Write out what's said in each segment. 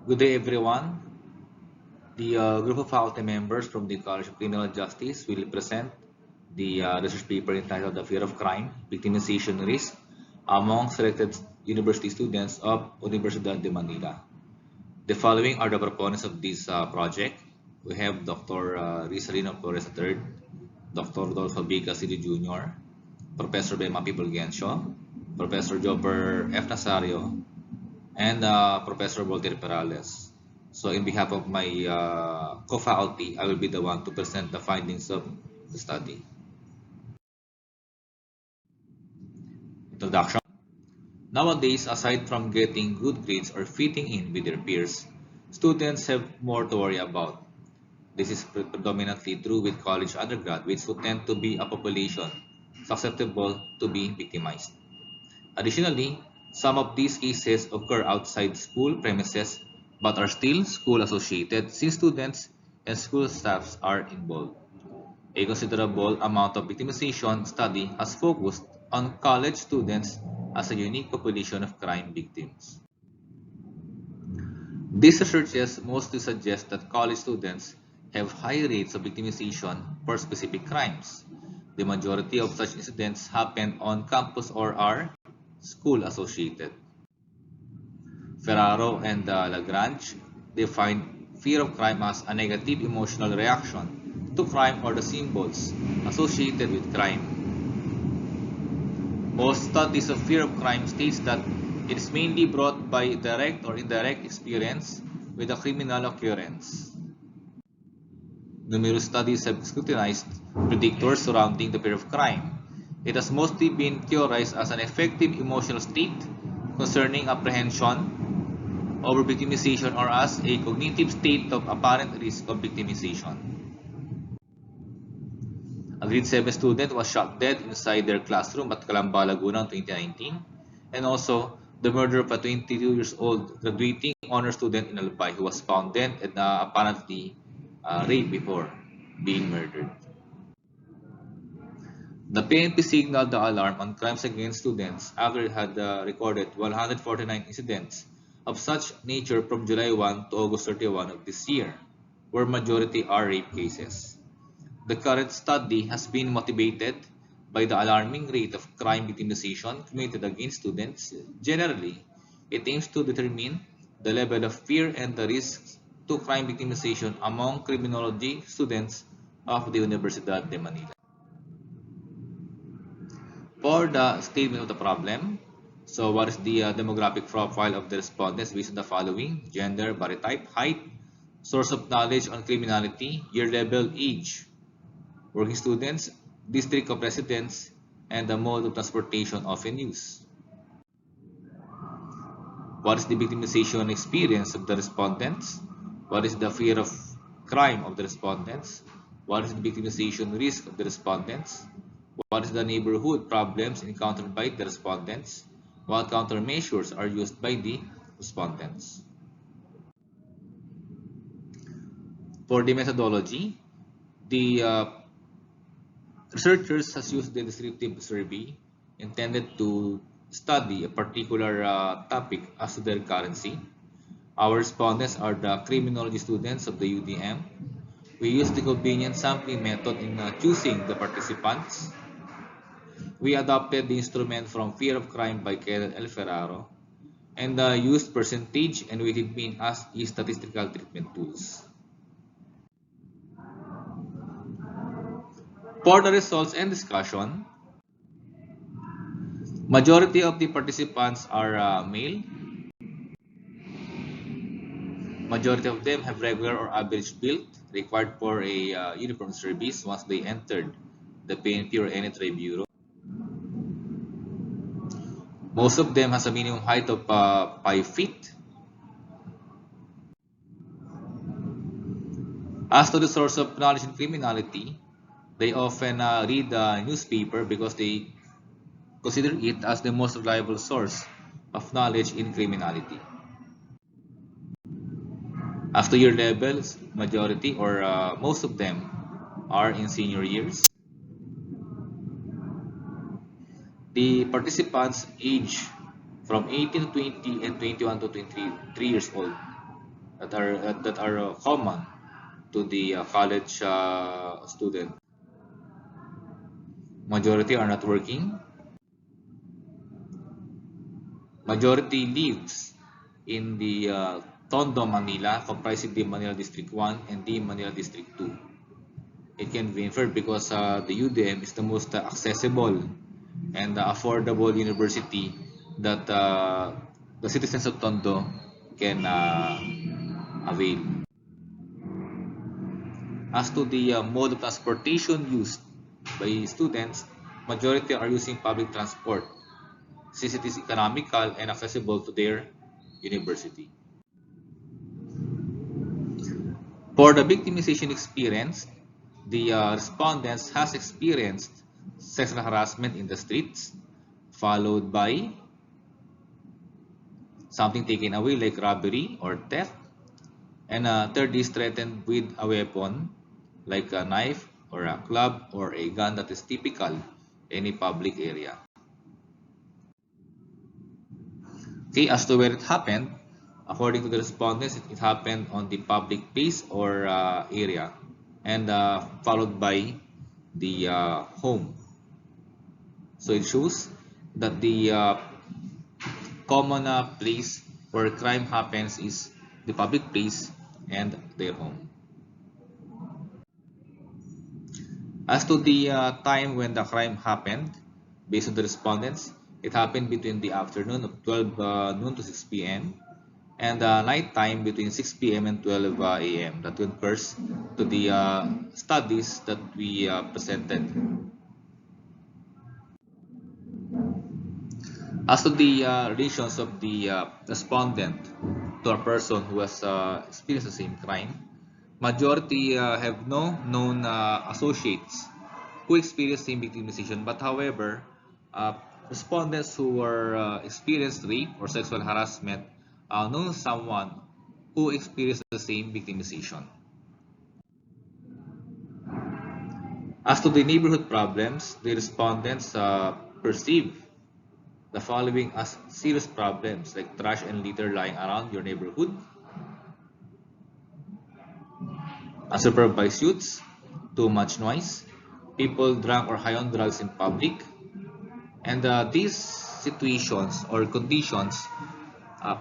Good day, everyone. The group of faculty members from the College of Criminal Justice will present the research paper entitled The Fear of Crime, Victimization Risk among Selected University Students of Universidad de Manila. The following are the proponents of this project. We have Dr. Rizalino Flores III, Dr. Rodolfo B. Castillo Jr., Professor Bema P. Fulgencio, Professor Jobber F. Nazario, and Professor Walter Perales. So in behalf of my co-faculty, I will be the one to present the findings of the study. Introduction. Nowadays, aside from getting good grades or fitting in with their peers, students have more to worry about. This is predominantly true with college undergraduates who tend to be a population susceptible to be victimized. Additionally, some of these cases occur outside school premises but are still school associated since students and school staffs are involved. A considerable amount of victimization study has focused on college students as a unique population of crime victims. These researches mostly suggest that college students have high rates of victimization for specific crimes. The majority of such incidents happen on campus or are school associated. Ferraro and Lagrange define fear of crime as a negative emotional reaction to crime or the symbols associated with crime. Most studies of fear of crime states that it is mainly brought by direct or indirect experience with a criminal occurrence. Numerous studies have scrutinized predictors surrounding the fear of crime. It has mostly been theorized as an effective emotional state concerning apprehension, over victimization, or as a cognitive state of apparent risk of victimization. A grade 7 student was shot dead inside their classroom at Calamba, Laguna in 2019, and also the murder of a 22 years old graduating honor student in Albay who was found dead and apparently raped before being murdered. The PNP signaled the alarm on crimes against students after it had recorded 149 incidents of such nature from July 1 to August 31 of this year, where majority are rape cases. The current study has been motivated by the alarming rate of crime victimization committed against students. Generally, it aims to determine the level of fear and the risks to crime victimization among criminology students of the Universidad de Manila. For the statement of the problem, so what is the demographic profile of the respondents based on the following: gender, body type, height, source of knowledge on criminality, year level, age, working students, district of residence, and the mode of transportation often used. What is the victimization experience of the respondents? What is the fear of crime of the respondents? What is the victimization risk of the respondents? What is the neighborhood problems encountered by the respondents? What countermeasures are used by the respondents? For the methodology, the researchers has used the descriptive survey intended to study a particular topic as to their currency. Our respondents are the criminology students of the UdM. We use the convenient sampling method in choosing the participants. We adopted the instrument from Fear of Crime by Kenneth L. Ferraro and used percentage and weighted mean as statistical treatment tools. For the results and discussion, majority of the participants are male. Majority of them have regular or average build required for a uniform service once they entered the PNP or any trade bureau. Most of them has a minimum height of 5 feet. As to the source of knowledge in criminality, they often read the newspaper because they consider it as the most reliable source of knowledge in criminality. As to year levels, majority or most of them are in senior years. The participants age from 18 to 20 and 21 to 23 years old. that are common to the college student. Majority are not working. Majority lives in the Tondo, Manila, comprising the Manila District 1 and the Manila District 2. It can be inferred because the UdM is the most accessible and affordable university that the citizens of Tondo can avail. As to the mode of transportation used by students, majority are using public transport since it is economical and accessible to their university. For the victimization experience, the respondents has experienced sexual harassment in the streets, followed by something taken away like robbery or theft, and third is threatened with a weapon like a knife or a club or a gun that is typical in a public area. Okay, as to where it happened, according to the respondents, it happened on the public place or area, and followed by the home. So it shows that the common place where crime happens is the public place and their home. As to the time when the crime happened, based on the respondents, it happened between the afternoon of 12 noon to 6 p.m. and night time between 6 p.m. and 12 a.m. That refers to the studies that we presented. As to the relations of the respondent to a person who has experienced the same crime, majority have no known associates who experienced same victimization. But however, uh, respondents who were experienced rape or sexual harassment know someone who experienced the same victimization. As to the neighborhood problems, the respondents perceive the following as serious problems like trash and litter lying around your neighborhood, unsupervised use, too much noise, people drunk or high on drugs in public, and these situations or conditions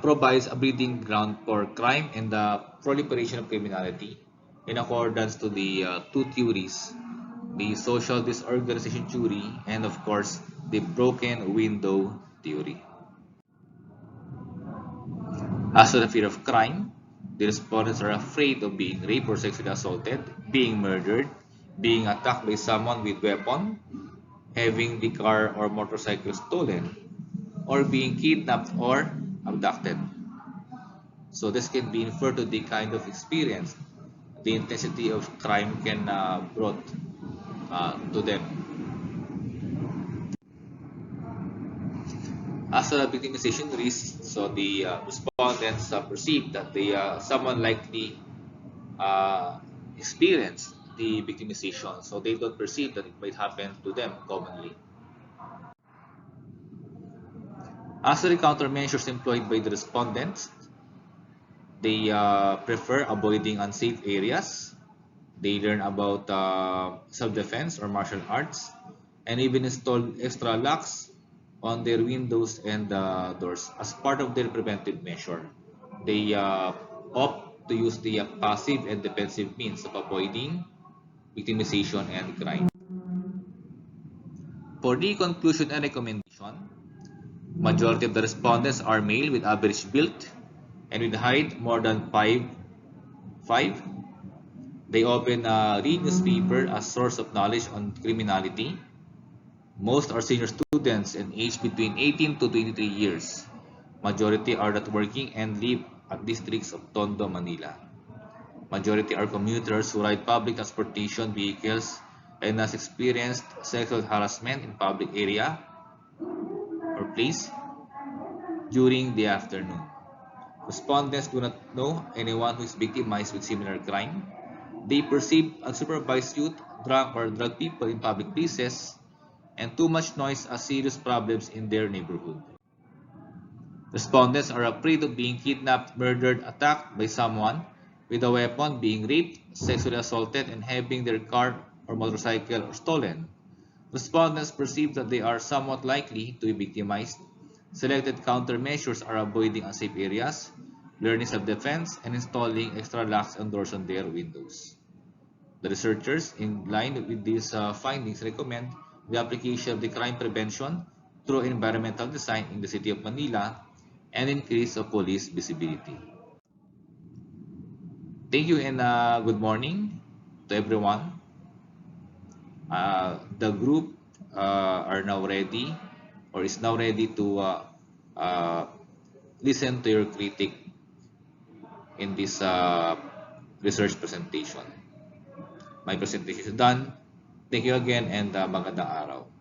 provides a breeding ground for crime and the proliferation of criminality in accordance to the two theories, the social disorganization theory and of course the broken window theory. As to the fear of crime, the respondents are afraid of being raped or sexually assaulted, being murdered, being attacked by someone with weapon, having the car or motorcycle stolen, or being kidnapped or abducted. So this can be inferred to the kind of experience the intensity of crime can brought to them. As a victimization risk, so the respondents perceive that they someone likely uh, experience the victimization, so they don't perceive that it might happen to them commonly. As for the countermeasures employed by the respondents, they prefer avoiding unsafe areas. They learn about self-defense or martial arts, and even install extra locks on their windows and doors as part of their preventive measure. They opt to use the passive and defensive means of avoiding victimization and crime. For the conclusion and recommendation, majority of the respondents are male with average build and with height more than 5'5". They often read newspaper as source of knowledge on criminality. Most are senior students and aged between 18 to 23 years. Majority are not working and live at districts of Tondo, Manila. Majority are commuters who ride public transportation vehicles and has experienced sexual harassment in public area or place during the afternoon. Respondents do not know anyone who is victimized with similar crime. They perceive unsupervised youth, drunk or drug people in public places, and too much noise as serious problems in their neighborhood. Respondents are afraid of being kidnapped, murdered, attacked by someone with a weapon, being raped, sexually assaulted, and having their car or motorcycle stolen. Respondents perceive that they are somewhat likely to be victimized. Selected countermeasures are avoiding unsafe areas, learning self-defense, and installing extra locks and doors on their windows. The researchers, in line with these findings, recommend the application of the crime prevention through environmental design in the city of Manila and increase of police visibility. Thank you and good morning to everyone. The group are now ready or is now ready to uh, listen to your critic in this research presentation. My presentation is done. Thank you again and magandang araw.